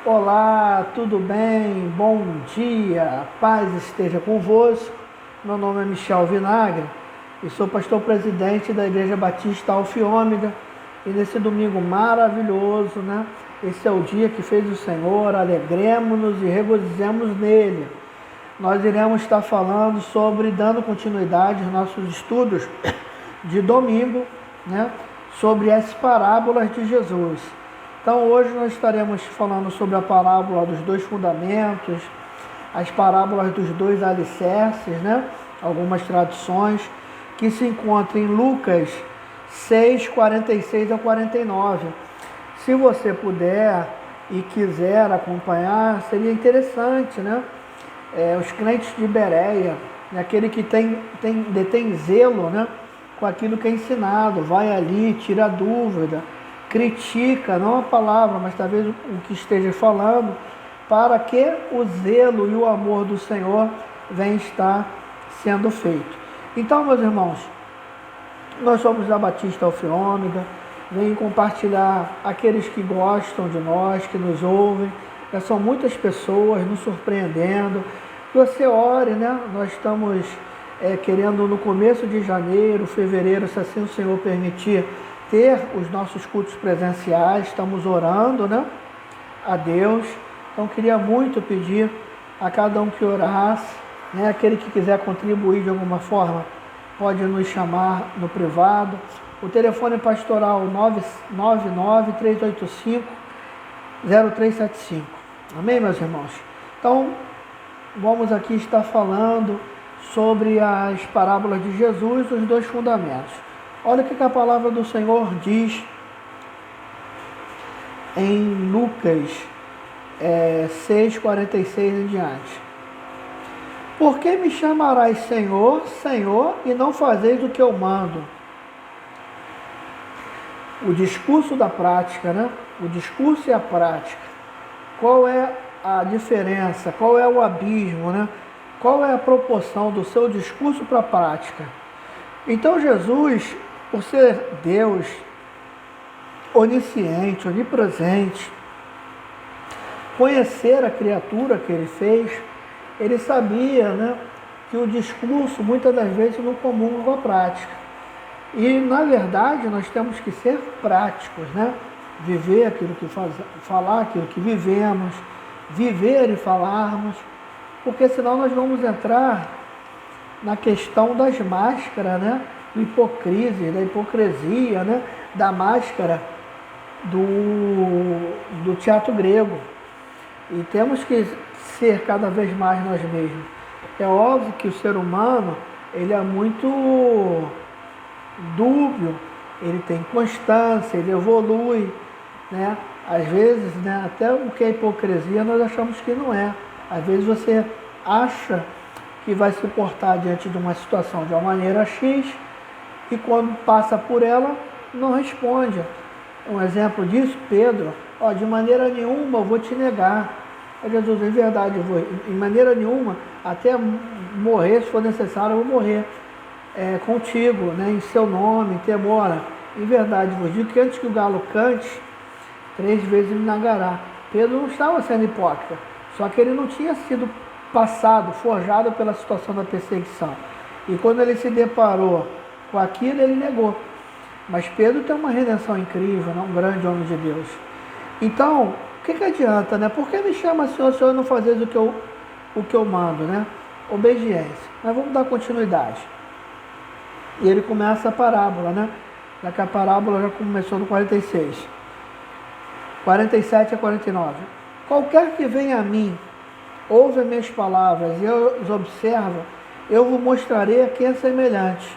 Olá, tudo bem? Bom dia, paz esteja convosco. Meu nome é Michel Vinagre e sou pastor presidente da Igreja Batista Alfa e Ômega. E nesse domingo maravilhoso, Esse é o dia que fez o Senhor, alegremos-nos e regozijemos nele. Nós iremos estar falando sobre, dando continuidade aos nossos estudos de domingo, sobre as parábolas de Jesus. Então hoje nós estaremos falando sobre a parábola dos dois fundamentos, as parábolas dos dois alicerces, algumas traduções, que se encontram em Lucas 6, 46 a 49. Se você puder e quiser acompanhar, seria interessante, os crentes de Bereia, aquele que detém zelo, com aquilo que é ensinado, vai ali, tira a dúvida, critica, não a palavra, mas talvez o que esteja falando, para que o zelo e o amor do Senhor venha estar sendo feito. Então, meus irmãos, nós somos da Batista Alfa e Ômega, venham compartilhar aqueles que gostam de nós, que nos ouvem, já são muitas pessoas nos surpreendendo, que você ore, nós estamos querendo no começo de janeiro, fevereiro, se assim o Senhor permitir, ter os nossos cultos presenciais, estamos orando, a Deus. Então queria muito pedir a cada um que orasse, aquele que quiser contribuir de alguma forma, pode nos chamar no privado. O telefone pastoral 999-385-0375. Amém, meus irmãos? Então, vamos aqui estar falando sobre as parábolas de Jesus, os dois fundamentos. Olha o que a palavra do Senhor diz em Lucas 6, 46 em diante. Por que me chamarás Senhor, Senhor, e não fazeis o que eu mando? O discurso da prática, O discurso e a prática. Qual é a diferença? Qual é o abismo, Qual é a proporção do seu discurso para a prática? Então Jesus, por ser Deus, onisciente, onipresente, conhecer a criatura que Ele fez, Ele sabia, que o discurso muitas das vezes não comunga com a prática. E na verdade nós temos que ser práticos, Viver aquilo que falar aquilo que vivemos, viver e falarmos, porque senão nós vamos entrar na questão das máscaras, da hipocrisia, da máscara do teatro grego. E temos que ser cada vez mais nós mesmos. É óbvio que o ser humano, ele é muito dúbio, ele tem constância, ele evolui, Às vezes, até o que é hipocrisia nós achamos que não é. Às vezes você acha que vai se portar diante de uma situação de uma maneira X e quando passa por ela, não responde. Um exemplo disso, Pedro, de maneira nenhuma eu vou te negar. Jesus, em verdade, eu vou, em maneira nenhuma, até morrer, se for necessário, eu vou morrer contigo, em seu nome, em temor. Em verdade, vos digo que antes que o galo cante, 3 vezes me negará. Pedro não estava sendo hipócrita, só que ele não tinha sido passado, forjado pela situação da perseguição. E quando ele se deparou com aquilo, ele negou. Mas Pedro tem uma redenção incrível, um grande homem de Deus. Então, o que adianta, Por que me chama Senhor, Senhor, não fazeis o que eu mando, Obediência. Mas vamos dar continuidade. E ele começa a parábola, Já que a parábola já começou no 46. 47 a 49. Qualquer que venha a mim, ouve as minhas palavras e eu os observo, eu vos mostrarei a quem é semelhante.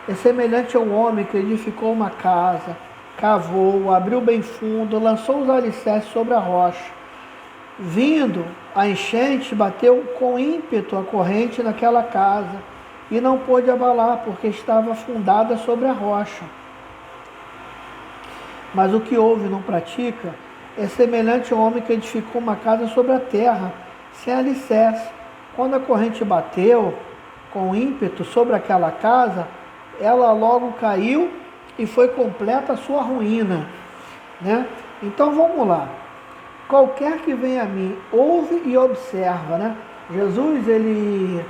É semelhante ao homem que edificou uma casa, cavou, abriu bem fundo, lançou os alicerces sobre a rocha. Vindo a enchente, bateu com ímpeto a corrente naquela casa e não pôde abalar, porque estava fundada sobre a rocha. Mas o que ouve e não pratica é semelhante ao homem que edificou uma casa sobre a terra, sem alicerce. Quando a corrente bateu com ímpeto sobre aquela casa, ela logo caiu e foi completa a sua ruína. Então vamos lá. qualquer que vem a mim, ouve e observa, né? Jesus, ele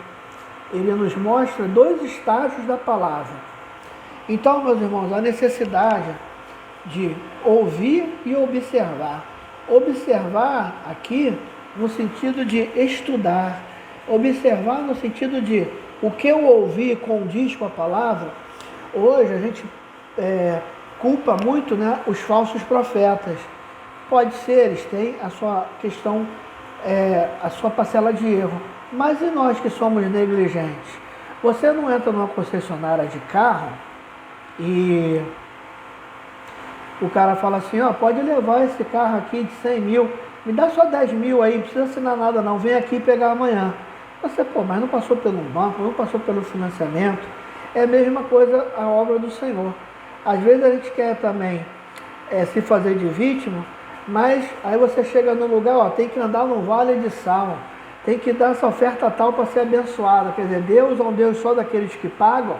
nos mostra 2 estágios da palavra. Então, meus irmãos, a necessidade de ouvir e observar. Observar aqui no sentido de estudar. Observar no sentido de o que eu ouvi condiz com a palavra. Hoje a gente culpa muito, né, os falsos profetas. Pode ser, eles têm a sua questão, a sua parcela de erro. Mas e nós que somos negligentes? Você não entra numa concessionária de carro e o cara fala assim, ó, pode levar esse carro aqui de 100 mil, me dá só 10 mil aí, não precisa assinar nada não, vem aqui pegar amanhã. Você, mas não passou pelo banco, não passou pelo financiamento. É a mesma coisa a obra do Senhor. Às vezes a gente quer também se fazer de vítima, mas aí você chega no lugar, ó, tem que andar no vale de sal, tem que dar essa oferta tal para ser abençoado. Quer dizer, Deus é um Deus só daqueles que pagam.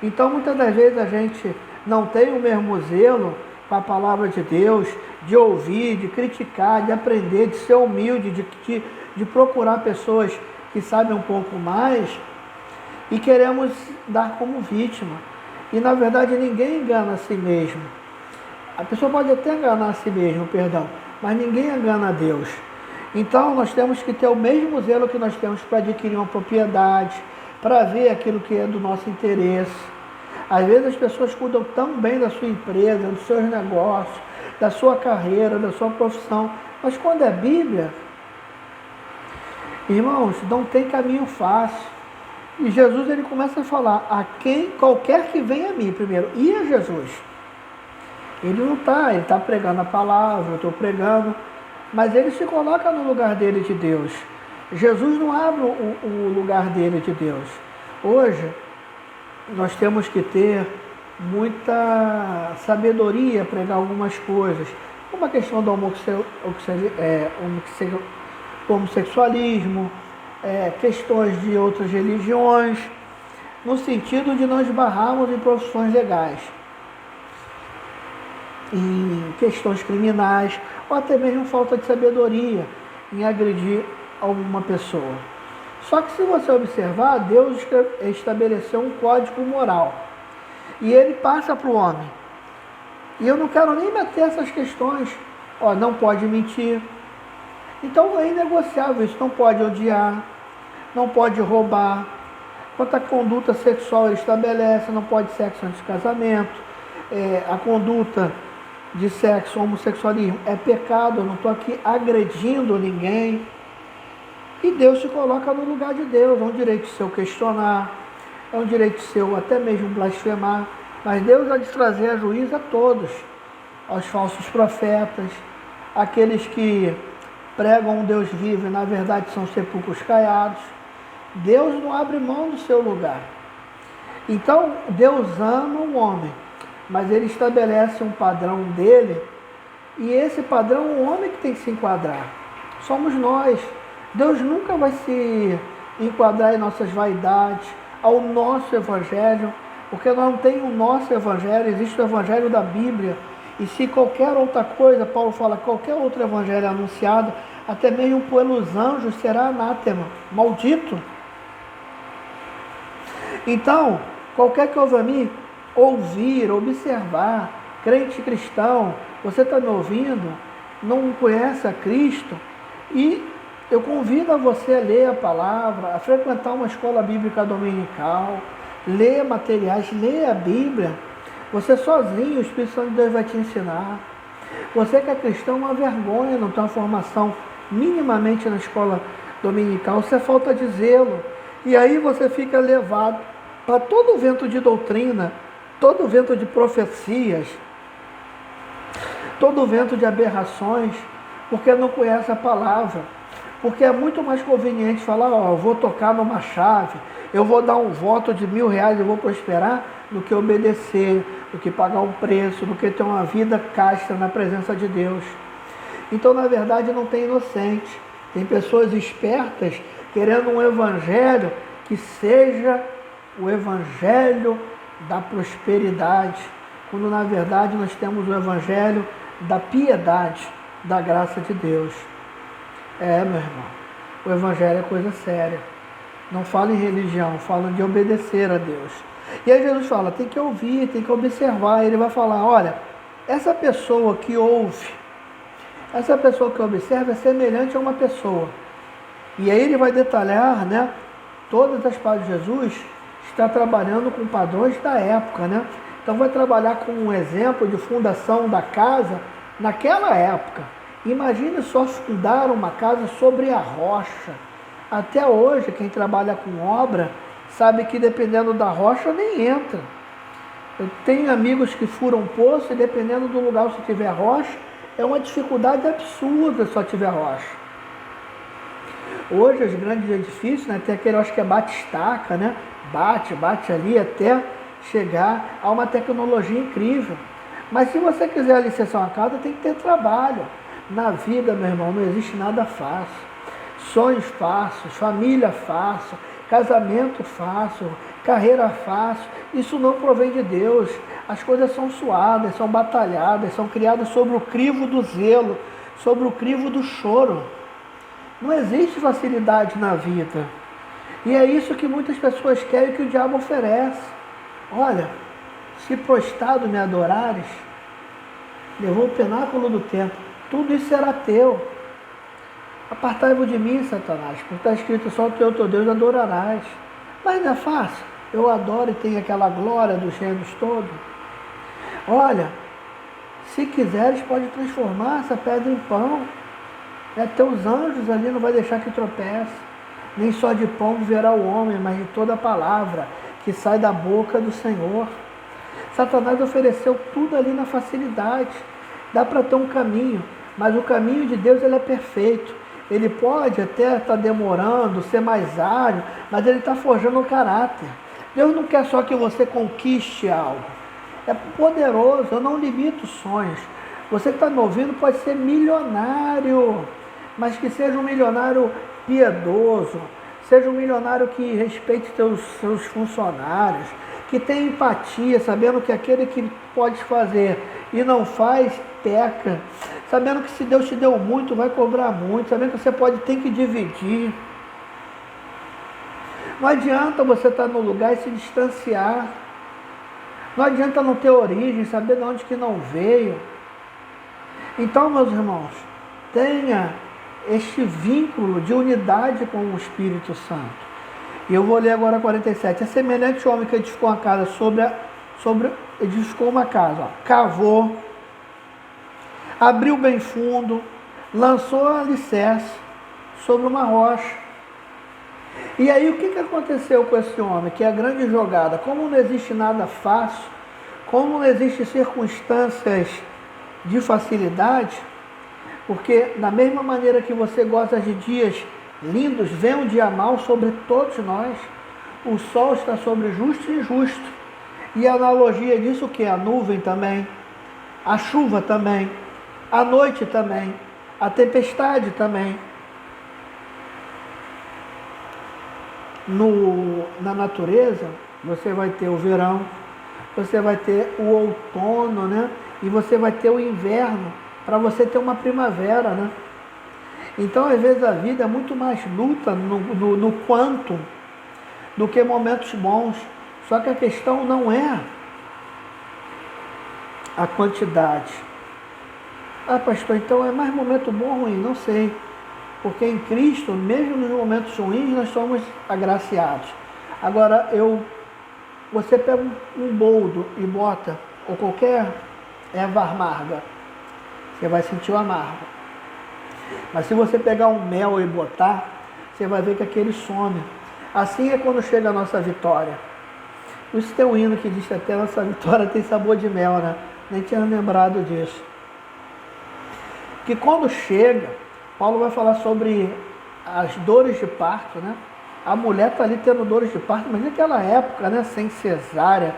Então muitas das vezes a gente não tem o mesmo zelo com a palavra de Deus, de ouvir, de criticar, de aprender, de ser humilde, de procurar pessoas que sabem um pouco mais, e queremos dar como vítima. E na verdade ninguém engana a si mesmo. A pessoa pode até enganar a si mesmo, perdão, mas ninguém engana a Deus. Então nós temos que ter o mesmo zelo que nós temos para adquirir uma propriedade, para ver aquilo que é do nosso interesse. Às vezes as pessoas cuidam tão bem da sua empresa, dos seus negócios, da sua carreira, da sua profissão, mas quando é Bíblia, irmãos, não tem caminho fácil. E Jesus, ele começa a falar a quem, qualquer que venha a mim, primeiro, e a Jesus. Ele não está, ele está pregando a palavra, eu estou pregando, mas ele se coloca no lugar dele de Deus. Jesus não abre o lugar dele de Deus. Hoje, nós temos que ter muita sabedoria para pregar algumas coisas, como a questão do homossexualismo, questões de outras religiões, no sentido de não esbarrarmos em profissões legais, em questões criminais, ou até mesmo falta de sabedoria em agredir alguma pessoa. Só que se você observar, Deus estabeleceu um código moral, e ele passa para o homem. E eu não quero nem meter essas questões, não pode mentir. Então é inegociável isso, não pode odiar, não pode roubar. Quanto à conduta sexual, ele estabelece, não pode sexo antes de casamento. A conduta de sexo, homossexualismo, é pecado, eu não estou aqui agredindo ninguém. E Deus se coloca no lugar de Deus, é um direito seu questionar, é um direito seu até mesmo blasfemar, mas Deus há de trazer a juízo a todos, aos falsos profetas, aqueles que pregam um Deus vivo e na verdade são sepulcros caiados. Deus não abre mão do seu lugar. Então Deus ama o homem, mas ele estabelece um padrão dele, e esse padrão o homem que tem que se enquadrar. Somos nós. Deus nunca vai se enquadrar em nossas vaidades, ao nosso evangelho, porque não tem o nosso evangelho, existe o evangelho da Bíblia. E se qualquer outra coisa, Paulo fala, qualquer outro evangelho anunciado, até mesmo pelos anjos, será anátema, maldito. Então, qualquer que ouve a mim, ouvir, observar, crente cristão, você está me ouvindo, não conhece a Cristo, e eu convido a você a ler a palavra, a frequentar uma escola bíblica dominical, ler materiais, ler a Bíblia. Você sozinho, o Espírito Santo de Deus vai te ensinar. Você que é cristão, uma vergonha não ter uma formação minimamente na escola dominical, isso é falta de zelo. E aí você fica levado para todo o vento de doutrina, todo o vento de profecias, todo o vento de aberrações, porque não conhece a palavra. Porque é muito mais conveniente falar, eu vou tocar numa chave, eu vou dar um voto de R$1.000 e vou prosperar, do que obedecer, do que pagar um preço, do que ter uma vida casta na presença de Deus. Então, na verdade, não tem inocente. Tem pessoas espertas querendo um evangelho que seja o evangelho da prosperidade, quando na verdade nós temos o evangelho da piedade, da graça de Deus. Meu irmão, o Evangelho é coisa séria. Não fala em religião, fala de obedecer a Deus. E aí Jesus fala, tem que ouvir, tem que observar. Ele vai falar, olha, essa pessoa que ouve, essa pessoa que observa é semelhante a uma pessoa. E aí ele vai detalhar, né, todas as partes de Jesus, está trabalhando com padrões da época, né? Então vai trabalhar com um exemplo de fundação da casa naquela época. Imagine só fundar uma casa sobre a rocha. Até hoje, quem trabalha com obra sabe que dependendo da rocha nem entra. Eu tenho amigos que furam poço e dependendo do lugar se tiver rocha, é uma dificuldade absurda se só tiver rocha. Hoje os grandes edifícios, né, tem aquele, acho que é bate-estaca, né? Bate ali até chegar a uma tecnologia incrível. Mas se você quiser alicerçar uma casa, tem que ter trabalho. Na vida, meu irmão, não existe nada fácil. Sonhos fáceis, família fácil, casamento fácil, carreira fácil. Isso não provém de Deus. As coisas são suadas, são batalhadas, são criadas sobre o crivo do zelo, sobre o crivo do choro. Não existe facilidade na vida. E é isso que muitas pessoas querem que o diabo oferece. Olha, se prostrado me adorares, levou o penáculo do templo, tudo isso será teu. Apartai-vos de mim, Satanás, porque está escrito, só o teu Deus adorarás. Mas não é fácil. Eu adoro e tenho aquela glória dos reinos todos. Olha, se quiseres, pode transformar essa pedra em pão. Teus anjos ali não vai deixar que tropece. Nem só de pão viverá o homem, mas de toda a palavra que sai da boca do Senhor. Satanás ofereceu tudo ali na facilidade. Dá para ter um caminho, mas o caminho de Deus ele é perfeito. Ele pode até estar demorando, ser mais árido, mas ele está forjando o caráter. Deus não quer só que você conquiste algo. É poderoso, eu não limito sonhos. Você que está me ouvindo pode ser milionário, mas que seja um milionário piedoso, seja um milionário que respeite seus funcionários, que tenha empatia, sabendo que aquele que pode fazer e não faz, peca, sabendo que se Deus te deu muito, vai cobrar muito, sabendo que você tem que dividir. Não adianta você estar no lugar e se distanciar. Não adianta não ter origem, saber de onde que não veio. Então, meus irmãos, tenha este vínculo de unidade com o Espírito Santo. E eu vou ler agora 47. É semelhante ao homem que edificou uma casa edificou uma casa, cavou, abriu bem fundo, lançou a alicerce sobre uma rocha. E aí o que aconteceu com esse homem? Que é a grande jogada. Como não existe nada fácil, como não existem circunstâncias de facilidade, porque da mesma maneira que você gosta de dias lindos, vem um dia mau sobre todos nós. O sol está sobre justo e injusto. E a analogia disso o que? A nuvem também, a chuva também, a noite também, a tempestade também. Na natureza, você vai ter o verão, você vai ter o outono, né? E você vai ter o inverno, para você ter uma primavera, né? Então, às vezes, a vida é muito mais luta no quanto do que momentos bons. Só que a questão não é a quantidade. Ah, pastor, então é mais momento bom ou ruim? Não sei. Porque em Cristo, mesmo nos momentos ruins, nós somos agraciados. Agora, você pega um boldo e bota, ou qualquer erva amarga, você vai sentir o amargo. Mas se você pegar um mel e botar, você vai ver que aquele some. Assim é quando chega a nossa vitória. Por isso tem um hino que diz que até a nossa vitória tem sabor de mel, né? Nem tinha lembrado disso. Que quando chega, Paulo vai falar sobre as dores de parto, né? A mulher está ali tendo dores de parto, mas naquela época, né? Sem cesárea,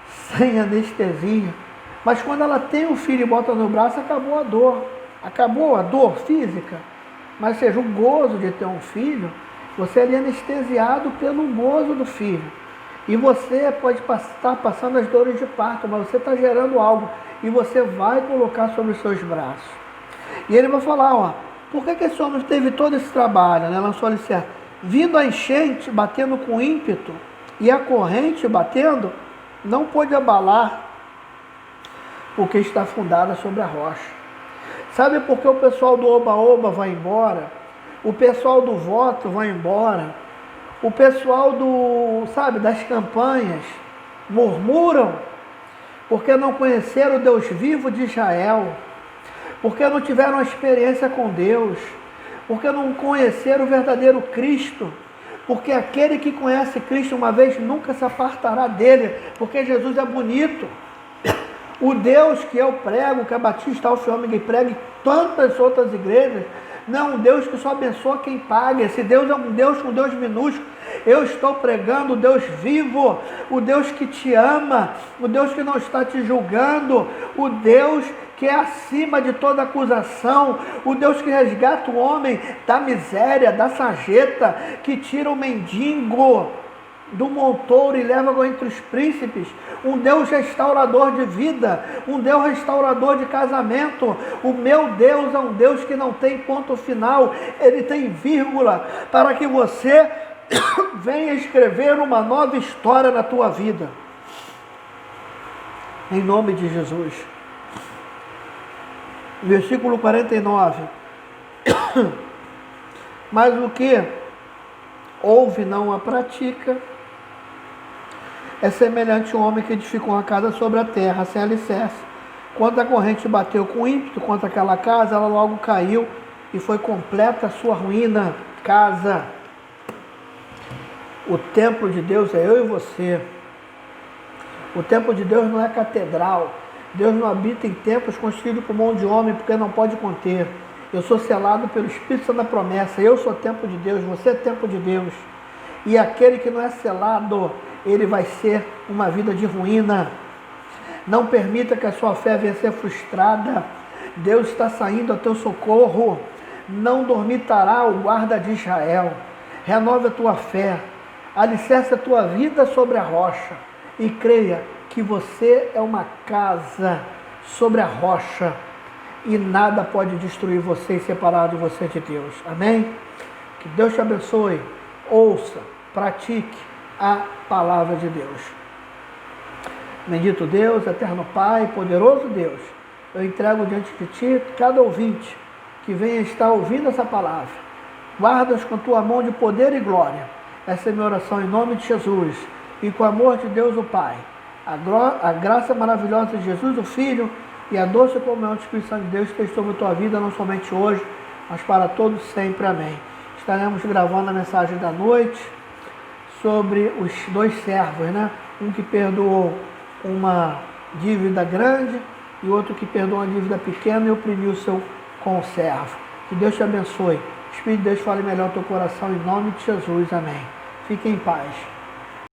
sem anestesia. Mas quando ela tem um filho e bota no braço, acabou a dor. Acabou a dor física, mas seja o gozo de ter um filho, você é anestesiado pelo gozo do filho. E você pode estar passando as dores de parto, mas você está gerando algo e você vai colocar sobre os seus braços. E ele vai falar, ó, por que esse homem teve todo esse trabalho, né? Lançou alicerce. Vindo a enchente, batendo com ímpeto, e a corrente batendo, não pôde abalar, porque está fundada sobre a rocha. Sabe por que o pessoal do Oba-Oba vai embora? O pessoal do voto vai embora? O pessoal das campanhas murmuram? Porque não conheceram o Deus vivo de Israel, porque não tiveram uma experiência com Deus, porque não conheceram o verdadeiro Cristo, porque aquele que conhece Cristo uma vez nunca se apartará dele, porque Jesus é bonito. O Deus que eu prego, que a Batista Alfiômega prega e tantas outras igrejas, não é um Deus que só abençoa quem paga. Esse Deus é um Deus com Deus minúsculo. Eu estou pregando o Deus vivo, o Deus que te ama, o Deus que não está te julgando, o Deus que é acima de toda acusação, o Deus que resgata o homem da miséria, da sarjeta, que tira o mendigo do montouro e leva entre os príncipes, um Deus restaurador de vida, um Deus restaurador de casamento. O meu Deus é um Deus que não tem ponto final, ele tem vírgula, para que você venha escrever uma nova história na tua vida, em nome de Jesus. Versículo 49, mas o que ouve não a pratica, é semelhante a um homem que edificou uma casa sobre a terra, sem alicerce. Quando a corrente bateu com ímpeto contra aquela casa, ela logo caiu e foi completa a sua ruína. Casa. O templo de Deus é eu e você. O templo de Deus não é catedral. Deus não habita em templos construídos por mão de homem, porque não pode conter. Eu sou selado pelo Espírito Santo da promessa. Eu sou templo de Deus, você é templo de Deus. E aquele que não é selado, ele vai ser uma vida de ruína. Não permita que a sua fé venha ser frustrada. Deus está saindo ao teu socorro. Não dormitará o guarda de Israel. Renove a tua fé. Alicerce a tua vida sobre a rocha. E creia que você é uma casa sobre a rocha. E nada pode destruir você e separar de você de Deus. Amém? Que Deus te abençoe. Ouça, pratique a palavra de Deus. Bendito Deus, eterno Pai, poderoso Deus, eu entrego diante de Ti cada ouvinte que venha estar ouvindo essa palavra. Guarda-os com Tua mão de poder e glória. Essa é a minha oração em nome de Jesus. E com o amor de Deus o Pai, a graça maravilhosa de Jesus o Filho e a doce comunhão do Espírito Santo de Deus esteja sobre a tua vida, não somente hoje, mas para todos sempre. Amém. Estaremos gravando a mensagem da noite sobre os dois servos, né? Um que perdoou uma dívida grande e outro que perdoou uma dívida pequena e oprimiu o seu conservo. Que Deus te abençoe. O Espírito de Deus fale melhor no teu coração em nome de Jesus. Amém. Fique em paz.